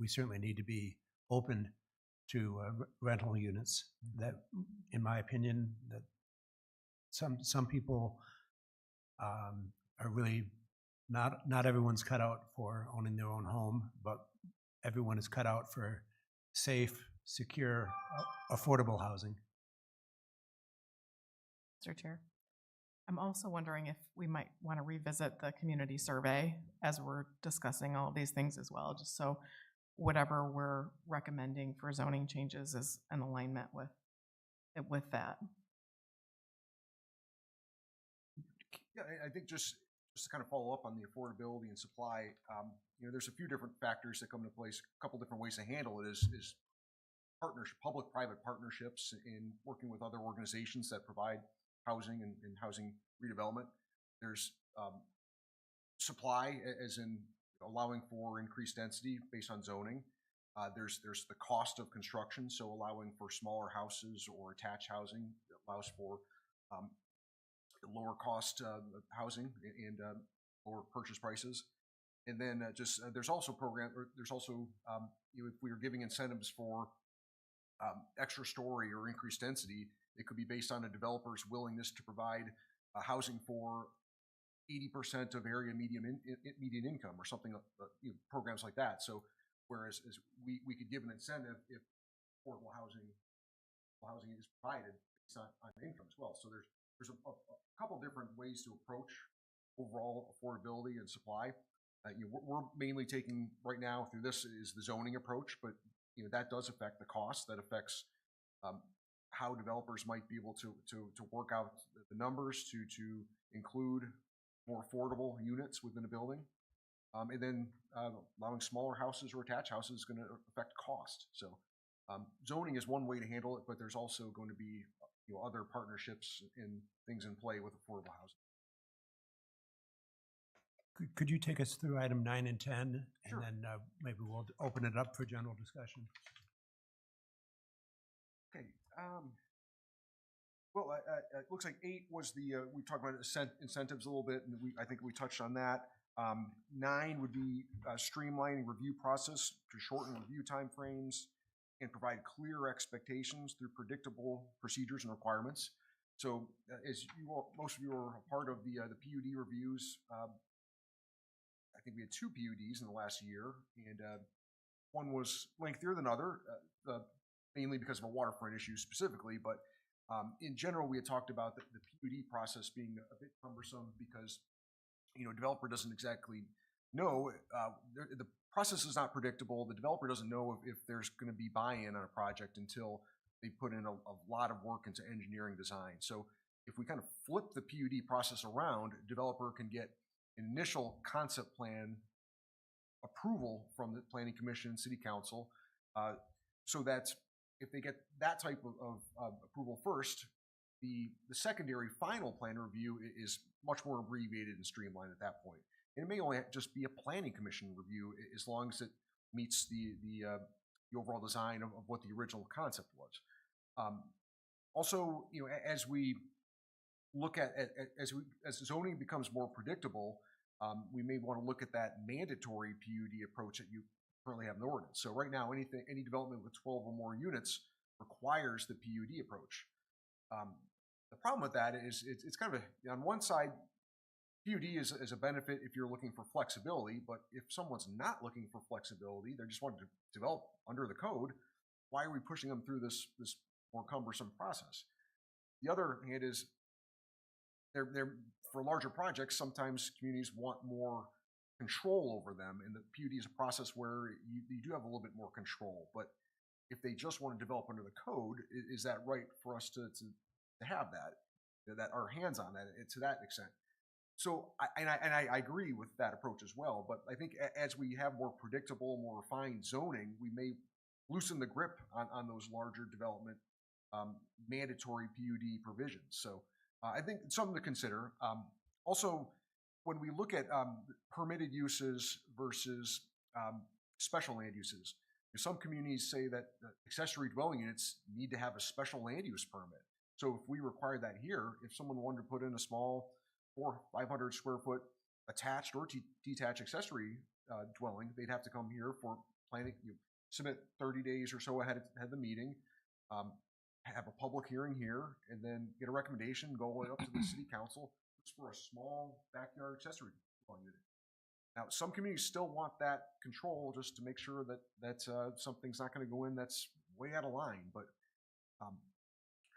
we certainly need to be open to rental units. That, in my opinion, that some people are really not everyone's cut out for owning their own home, but everyone is cut out for safe, secure, affordable housing. Mr. Chair, I'm also wondering if we might want to revisit the community survey as we're discussing all of these things as well, just so whatever we're recommending for zoning changes is in alignment with that. Yeah, I think just to kind of follow up on the affordability and supply, there's a few different factors that come into place. A couple different ways to handle it is partnership, public-private partnerships in working with other organizations that provide housing and housing redevelopment. There's supply, as in allowing for increased density based on zoning. There's the cost of construction, so allowing for smaller houses or attached housing that allows for lower cost housing and lower purchase prices. And then there's also if we are giving incentives for extra story or increased density, it could be based on a developer's willingness to provide housing for 80% of area median income or something, programs like that. So whereas we could give an incentive if affordable housing is provided based on income as well. So there's a couple different ways to approach overall affordability and supply. We're mainly taking right now through this is the zoning approach, but that does affect the cost. That affects how developers might be able to work out the numbers to include more affordable units within a building. And then allowing smaller houses or attached houses is going to affect cost. So zoning is one way to handle it, but there's also going to be other partnerships and things in play with affordable housing. Could you take us through item 9 and 10, Sure. And then maybe we'll open it up for general discussion. Okay. Well, it looks like 8 was we talked about incentives a little bit, and I think we touched on that. 9 would be streamlining review process to shorten review timeframes and provide clear expectations through predictable procedures and requirements. So, as most of you are a part of the PUD reviews, I think we had 2 PUDs in the last year, and one was lengthier than other, mainly because of a waterfront issue specifically. But in general, we had talked about the PUD process being a bit cumbersome because developer doesn't exactly know. The process is not predictable. The developer doesn't know if there's going to be buy-in on a project until they put in a lot of work into engineering design. So if we kind of flip the PUD process around, a developer can get an initial concept plan approval from the Planning Commission and City Council, so that if they get that type of approval first, the secondary final plan review is much more abbreviated and streamlined at that point. And it may only just be a Planning Commission review as long as it meets the overall design of what the original concept was. Also, as we look at as zoning becomes more predictable, we may want to look at that mandatory PUD approach that you currently have in the ordinance. So right now, any development with 12 or more units requires the PUD approach. The problem with that is it's kind of on one side, PUD is a benefit if you're looking for flexibility, but if someone's not looking for flexibility, they just want to develop under the code, why are we pushing them through this more cumbersome process? The other hand is they're for larger projects, sometimes communities want more control over them, and the PUD is a process where you do have a little bit more control. But if they just want to develop under the code, is that right for us to have that our hands on that to that extent? So I agree with that approach as well. But I think as we have more predictable, more refined zoning, we may loosen the grip on those larger development mandatory PUD provisions. So I think it's something to consider. Also, when we look at permitted uses versus special land uses, some communities say that accessory dwelling units need to have a special land use permit. So if we require that here, if someone wanted to put in a small 500 square foot attached or detached accessory dwelling, they'd have to come here for planning, you submit 30 days or so ahead of the meeting, have a public hearing here, and then get a recommendation, go all the way up to the city council for a small backyard accessory dwelling unit. Now, some communities still want that control just to make sure that something's not going to go in that's way out of line. But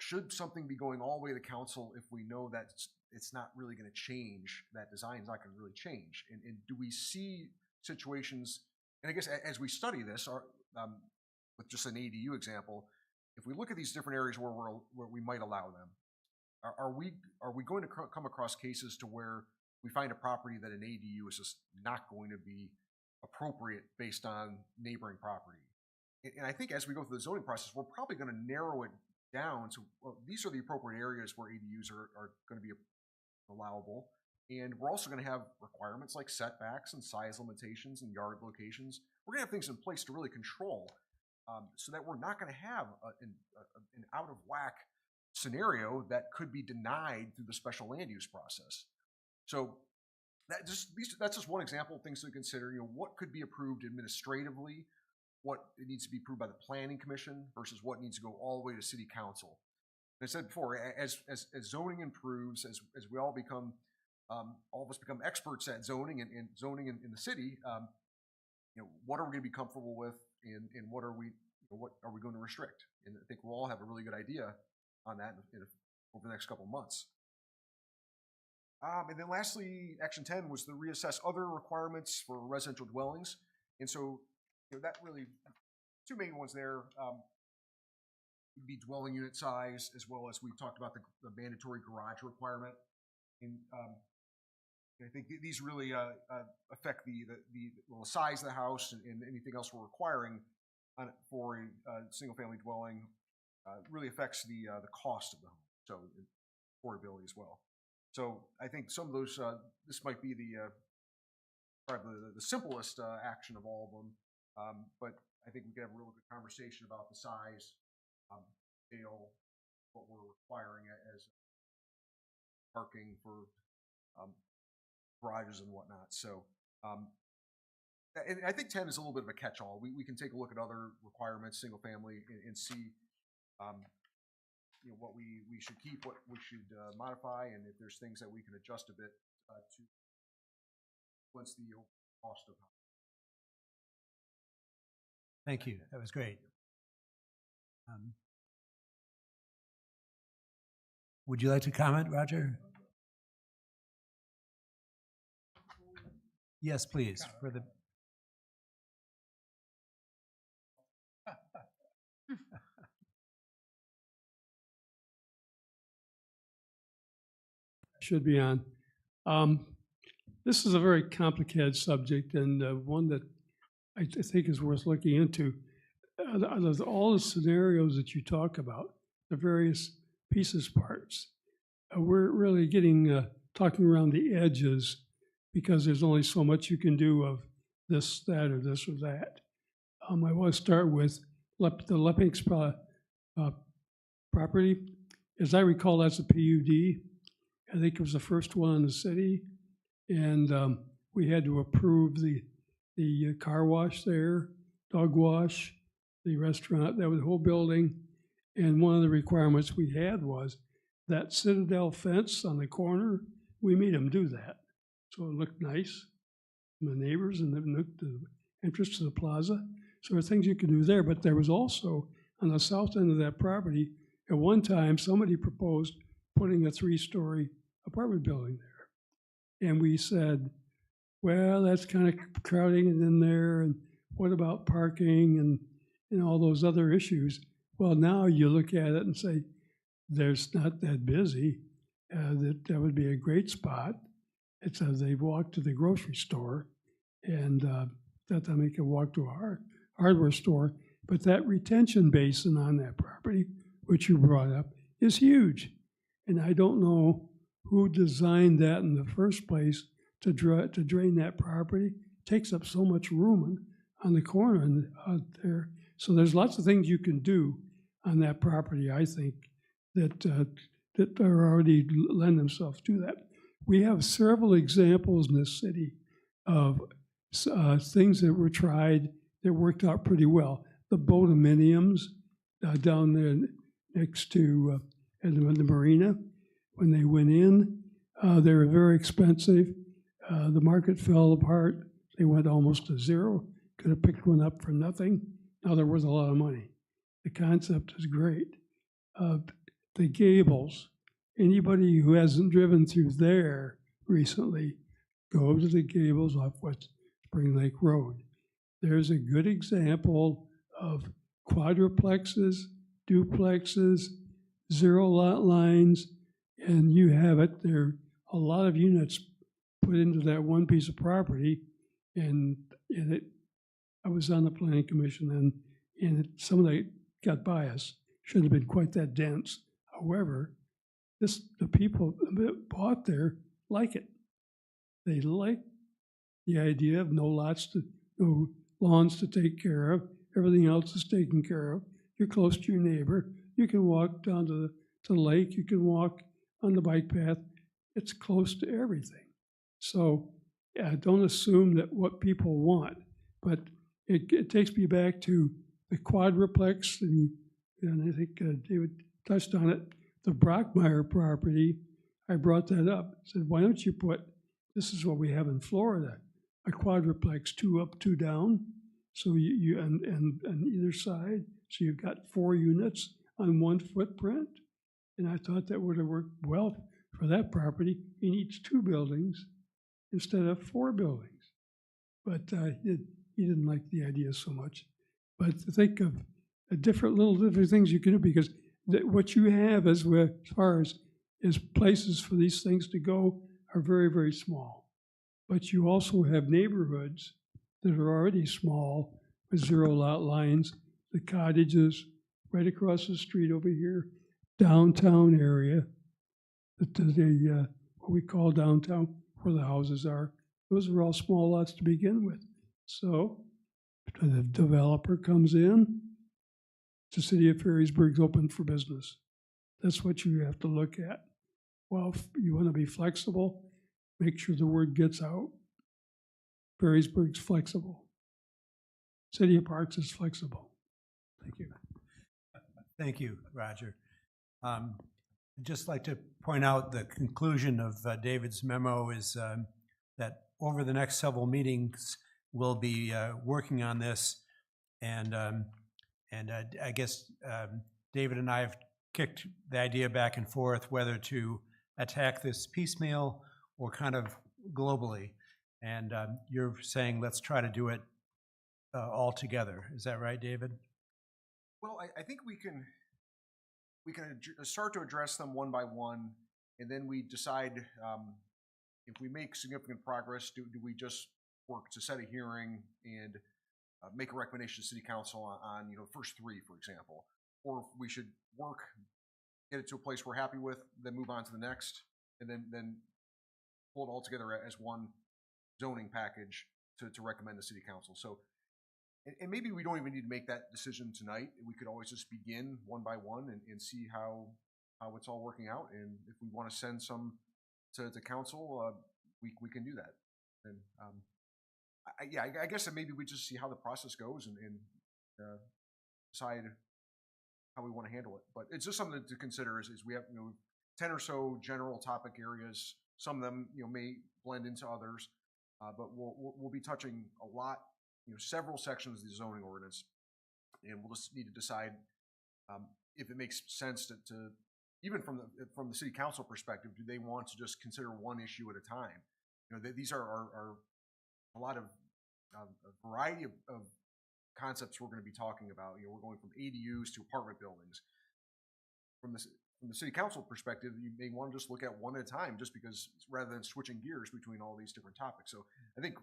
should something be going all the way to the council if we know that it's not really going to change, that design is not going to really change? And do we see situations, and I guess as we study this, with just an ADU example, if we look at these different areas where we might allow them, are we going to come across cases to where we find a property that an ADU is just not going to be appropriate based on neighboring property? And I think as we go through the zoning process, we're probably going to narrow it down to, well, these are the appropriate areas where ADUs are going to be allowable. And we're also going to have requirements like setbacks and size limitations and yard locations. We're going to have things in place to really control, so that we're not going to have an out of whack scenario that could be denied through the special land use process. So that's just one example of things to consider. You know, what could be approved administratively, what it needs to be approved by the planning commission versus what needs to go all the way to city council. And I said before, as zoning improves, as we all become, all of us become experts at zoning and zoning in the city, you know, what are we going to be comfortable with, and what are we going to restrict? And I think we'll all have a really good idea on that over the next couple of months. And then lastly, action 10 was to reassess other requirements for residential dwellings. And so, you know, that really, two main ones there would be dwelling unit size, as well as we talked about the mandatory garage requirement. And I think these really affect the size of the house and anything else we're requiring for a single family dwelling. Really affects the cost of the home, so affordability as well. So I think some of those, this might be probably the simplest action of all of them, but I think we could have a real good conversation about the size, scale, what we're requiring as parking for garages and whatnot. So, and I think 10 is a little bit of a catch-all. We can take a look at other requirements, single family, and see you know, what we should keep, what we should modify, and if there's things that we can adjust a bit to influence the cost of housing. Thank you. That was great. Would you like to comment, Roger? Yes, please. For the should be on. This is a very complicated subject, and one that I think is worth looking into. All the scenarios that you talk about, the various pieces, parts, we're really getting talking around the edges, because there's only so much you can do of this, that, or this or that. I want to start with the Leppinks property. As I recall, that's a PUD. I think it was the first one in the city, and we had to approve the car wash there, dog wash, the restaurant, that was the whole building. And one of the requirements we had was that Citadel fence on the corner, we made them do that. So it looked nice. My neighbors, and the entrance to the plaza. So there are things you can do there, but there was also on the south end of that property, at one time, somebody proposed putting a 3-story apartment building there. And we said, well, that's kind of crowding it in there, and what about parking and all those other issues? Well, now you look at it and say, there's not that busy, that would be a great spot. It's as they walk to the grocery store, and that they can walk to a hardware store. But that retention basin on that property, which you brought up, is huge. And I don't know who designed that in the first place to drain that property. It takes up so much room on the corner and out there. So there's lots of things you can do on that property, I think, that are already lend themselves to that. We have several examples in this city of things that were tried it worked out pretty well. The boatominiums down there next to at the marina, when they went in, they were very expensive. The market fell apart. They went almost to zero. Could have picked one up for nothing. Now they're worth a lot of money. The concept is great. The Gables, anybody who hasn't driven through there recently, go to the Gables off West Spring Lake Road. There's a good example of quadruplexes, duplexes, zero lot lines, and you have it. There are a lot of units put into that one piece of property, and I was on the planning commission then, and some of that got biased. Shouldn't have been quite that dense. However, the people that bought there like it. They like the idea of no lawns to take care of. Everything else is taken care of. You're close to your neighbor. You can walk down to the lake. You can walk on the bike path. It's close to everything. So don't assume that what people want, but it takes me back to the quadruplex, and I think David touched on it, the Brockmeyer property. I brought that up. I said, why don't you put, this is what we have in Florida, a quadruplex, 2 up, 2 down, so you on either side, so you've got 4 units on one footprint. And I thought that would have worked well for that property. He needs 2 buildings instead of 4 buildings. But he didn't like the idea so much. But to think of different things you can do, because what you have as far as places for these things to go are very, very small. But you also have neighborhoods that are already small with 0 lot lines, the cottages right across the street over here, downtown area, what we call downtown, where the houses are. Those are all small lots to begin with. So the developer comes in, the city of Ferrysburg's open for business. That's what you have to look at. Well, if you want to be flexible, make sure the word gets out. Ferrysburg's flexible. City of Parks is flexible. Thank you. Thank you, Roger. I'd just like to point out the conclusion of David's memo is that over the next several meetings, we'll be working on this, and I guess David and I have kicked the idea back and forth whether to attack this piecemeal or kind of globally. And you're saying let's try to do it all together. Is that right, David? Well, I think we can start to address them one by one, and then we decide if we make significant progress, do we just work to set a hearing and make a recommendation to City Council on first 3, for example, or if we should work, get it to a place we're happy with, then move on to the next, and then pull it all together as one zoning package to recommend to City Council. So, and maybe we don't even need to make that decision tonight. We could always just begin one by one and see how it's all working out. And if we want to send some to council, we can do that. And I guess that maybe we just see how the process goes and decide how we want to handle it. But it's just something to consider is we have 10 or so general topic areas. Some of them may blend into others, but we'll be touching a lot, several sections of the zoning ordinance, and we'll just need to decide if it makes sense to even from the city council perspective, do they want to just consider one issue at a time? These are a lot of a variety of concepts we're going to be talking about. We're going from ADUs to apartment buildings. From the city council perspective, you may want to just look at one at a time, just because rather than switching gears between all these different topics. So I think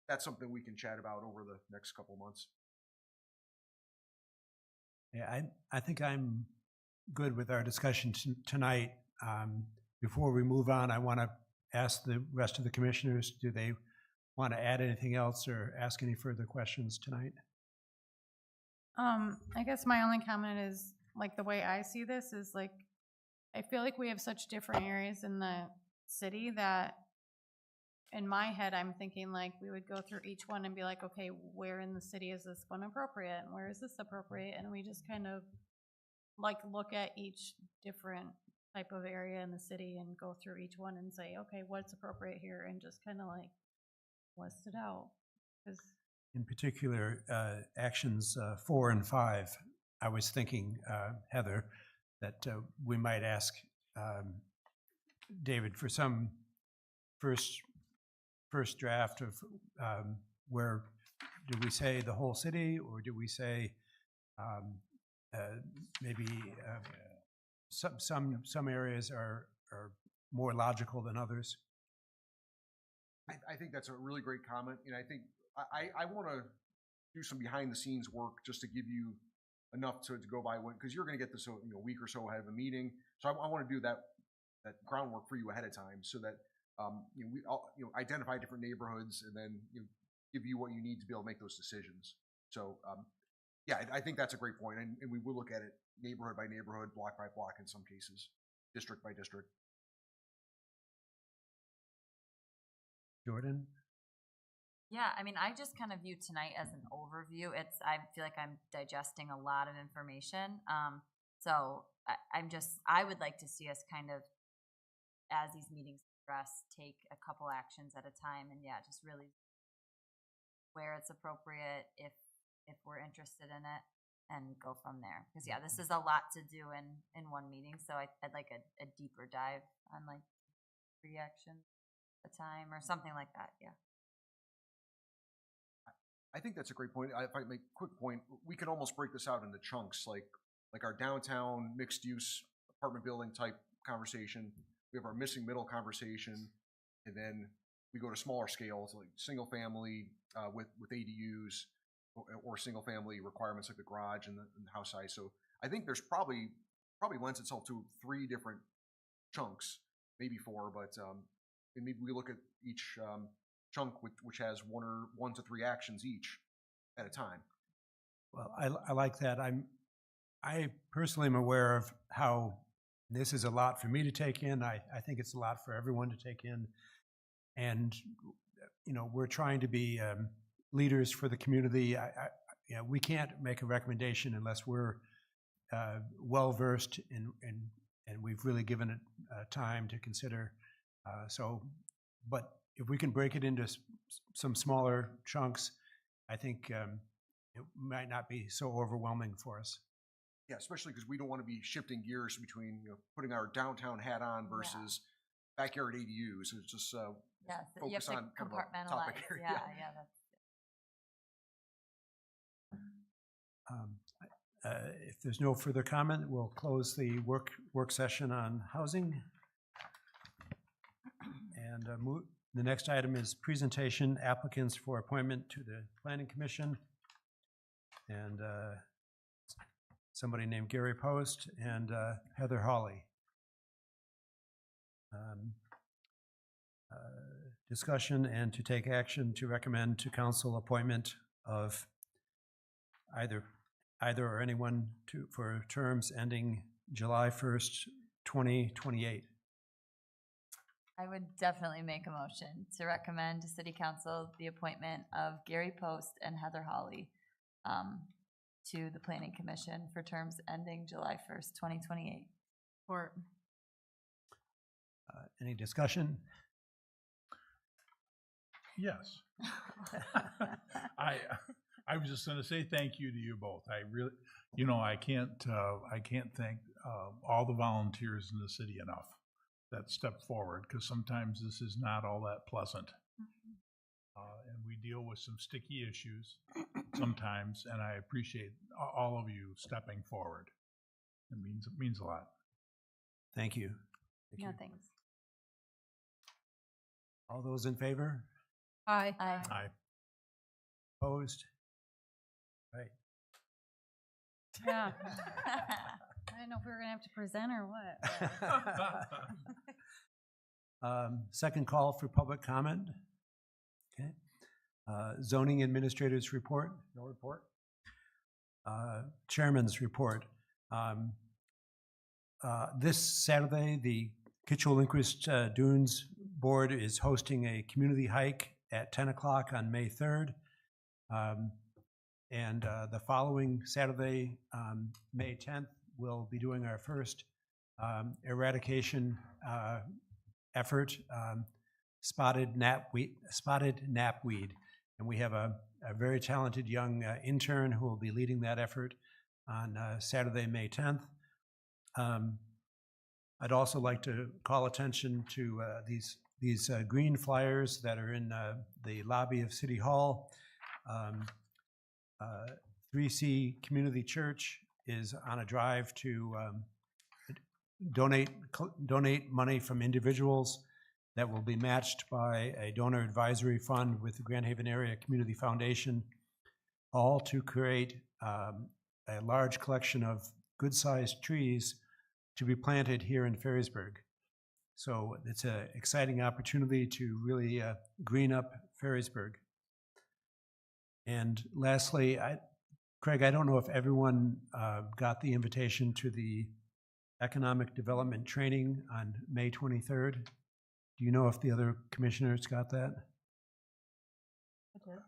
that's something we can chat about over the next couple of months. Yeah, I think I'm good with our discussion tonight. Before we move on, I want to ask the rest of the commissioners, do they want to add anything else or ask any further questions tonight? I guess my only comment is, like, the way I see this is, like, I feel like we have such different areas in the city that in my head, I'm thinking like we would go through each one and be like, okay, where in the city is this one appropriate and where is this appropriate? And we just kind of like look at each different type of area in the city and go through each one and say, okay, what's appropriate here, and just kind of like list it out. 'Cause In particular, actions 4 and 5, I was thinking, Heather, that we might ask David for some first draft of where, do we say the whole city, or do we say maybe some areas are more logical than others? I think that's a really great comment, and I think I want to do some behind the scenes work just to give you enough to go by, because you're going to get this a week or so ahead of a meeting. So I want to do that groundwork for you ahead of time, so that we all identify different neighborhoods and then give you what you need to be able to make those decisions. So yeah, I think that's a great point, and we will look at it neighborhood by neighborhood, block by block in some cases, district by district. Jordan? Yeah, I mean, I just kind of view tonight as an overview. I feel like I'm digesting a lot of information. So I would like to see us kind of, as these meetings progress, take a couple actions at a time, and yeah, just really where it's appropriate, if we're interested in it, and go from there. Because yeah, this is a lot to do in one meeting, so I'd like a deeper dive on like 3 actions at a time or something like that. Yeah. I think that's a great point. If I make a quick point, we can almost break this out into chunks, like our downtown mixed use apartment building type conversation. We have our missing middle conversation, and then we go to smaller scales, like single family with ADUs, or single family requirements like the garage and the house size. So I think there's probably lends itself to 3 different chunks, maybe 4, but and maybe we look at each chunk which has 1 to 3 actions each at a time. Well, I like that. I personally am aware of how this is a lot for me to take in. I think it's a lot for everyone to take in. And, we're trying to be leaders for the community. We can't make a recommendation unless we're well-versed and we've really given it time to consider. But if we can break it into some smaller chunks, I think it might not be so overwhelming for us. Yeah, especially because we don't want to be shifting gears between putting our downtown hat on versus backyard ADUs. It's just Yeah, so you have focus to on kind of a topic compartmentalize. area. Yeah, that's If there's no further comment, we'll close the work session on housing. And the next item is presentation applicants for appointment to the Planning Commission. And somebody named Gary Post and Heather Hawley. Discussion and to take action to recommend to council appointment of either or anyone for terms ending July 1st, 2028. I would definitely make a motion to recommend to City Council the appointment of Gary Post and Heather Hawley to the Planning Commission for terms ending July 1st, 2028. Or Any discussion? Yes. I was just going to say thank you to you both. I really, I can't thank all the volunteers in the city enough that step forward, because sometimes this is not all that pleasant. And we deal with some sticky issues sometimes, and I appreciate all of you stepping forward. It means a lot. Thank you. Thank No, you. thanks. All those in favor? Aye. Aye. Opposed? Right. Yeah. I didn't know if we were gonna have to present or what. Second call for public comment. Okay. Zoning administrators report. No report. Chairman's report. This Saturday, the Kitchell-Linquist Dunes Board is hosting a community hike at 10 o'clock on May 3rd. And the following Saturday, May 10th, we'll be doing our first eradication effort, spotted knapweed. And we have a very talented young intern who will be leading that effort on Saturday, May 10th. I'd also like to call attention to these green flyers that are in the lobby of City Hall. 3C Community Church is on a drive to donate money from individuals that will be matched by a donor advisory fund with the Grand Haven Area Community Foundation, all to create a large collection of good-sized trees to be planted here in Ferrisburg. So it's an exciting opportunity to really green up Ferrisburg. And lastly, Craig, I don't know if everyone got the invitation to the Economic Development Training on May 23rd. Do you know if the other commissioners got that? I did.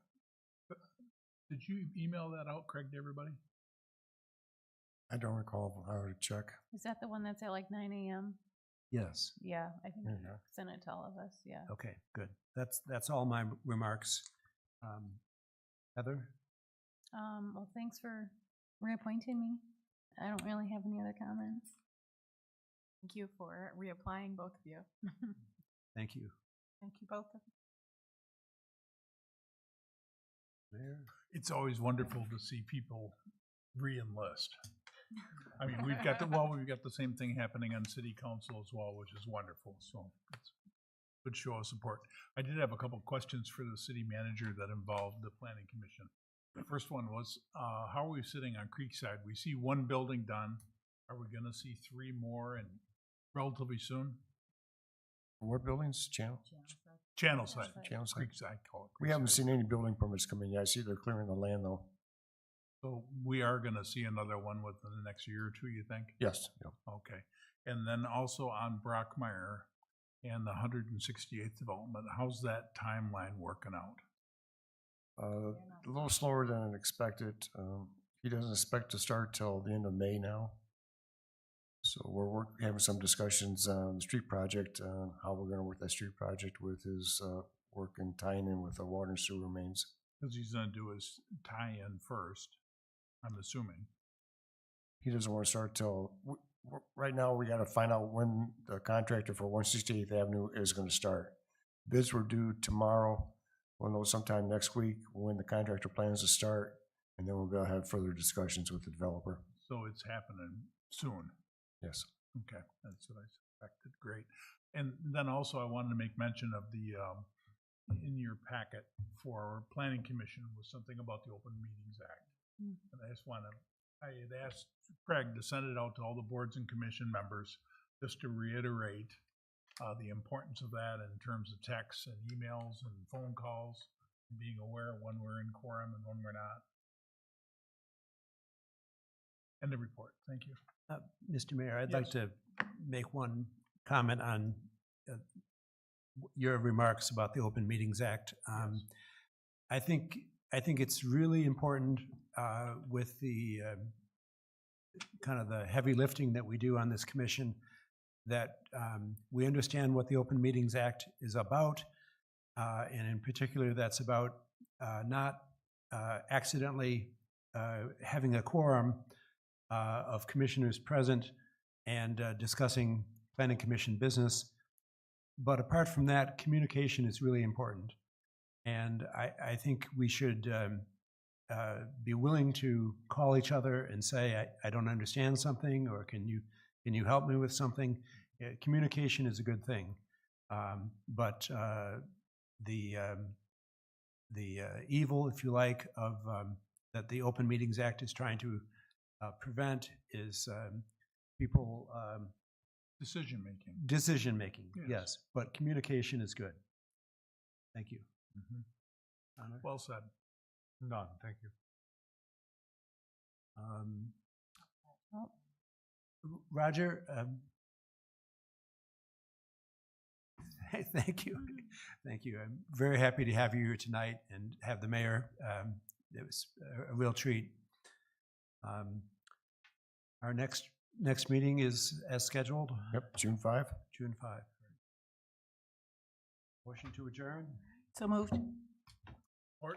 Did you email that out, Craig, to everybody? I don't recall. I would check. Is that the one that's at like 9 a.m.? Yes. Yeah, I think Yeah. you sent it to all of us, yeah. Okay, good. That's all my remarks. Heather? Well, thanks for reappointing me. I don't really have any other comments. Thank you for reapplying, both of you. Thank you. Thank you both. Mayor? It's always wonderful to see people re-enlist. I mean, we've got the same thing happening on city council as well, which is wonderful. So it's a good show of support. I did have a couple of questions for the city manager that involved the planning commission. The first one was, how are we sitting on Creekside? We see one building done. Are we gonna see 3 more and relatively soon? What buildings? Channel? Channel side. Channel side. Creekside, call it We haven't Creekside. seen any building permits come in yet. I see they're clearing the land though. So we are gonna see another one within the next year or two, you think? Yes. Yep. Okay. And then also on Brockmeyer and the 168th development, how's that timeline working out? A little slower than expected. He doesn't expect to start till the end of May now. So we're having some discussions on the street project, how we're gonna work that street project with his work and tying in with the water and sewer mains. Because he's gonna do his tie-in first, I'm assuming. He doesn't want to start till, right now, we gotta find out when the contractor for 168th Avenue is gonna start. Bids were due tomorrow. We'll know sometime next week when the contractor plans to start, and then we'll go have further discussions with the developer. So it's happening soon. Yes. Okay, that's what I suspected. Great. And then also I wanted to make mention of the, in your packet for our planning commission was something about the Open Meetings Act. Mm. And I had asked Craig to send it out to all the boards and commission members just to reiterate the importance of that in terms of texts and emails and phone calls, being aware when we're in quorum and when we're not. And the report. Thank you. Mr. Mayor, I'd like Yes. to make one comment on your remarks about the Open Meetings Act. I think it's really important with the kind of the heavy lifting that we do on this commission that we understand what the Open Meetings Act is about, and in particular, that's about not accidentally having a quorum of commissioners present and discussing planning commission business. But apart from that, communication is really important. And I think we should be willing to call each other and say, I don't understand something, or can you help me with something? Communication is a good thing. But the evil, if you like, of that the Open Meetings Act is trying to prevent is people Decision-making. decision-making, Yes. yes, but communication is good. Thank you. Mhm. Honor? Well said. None, thank you. Roger, Thank you. Thank you. I'm very happy to have you here tonight and have the mayor. It was a real treat. Our next meeting is as scheduled, Yep, June 5. June 5. Motion to adjourn? So moved. Or,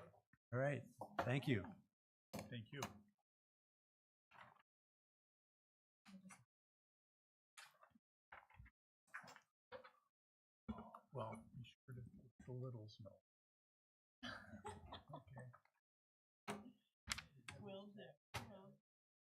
All right, thank you. thank you. Well, be sure to let the littles know.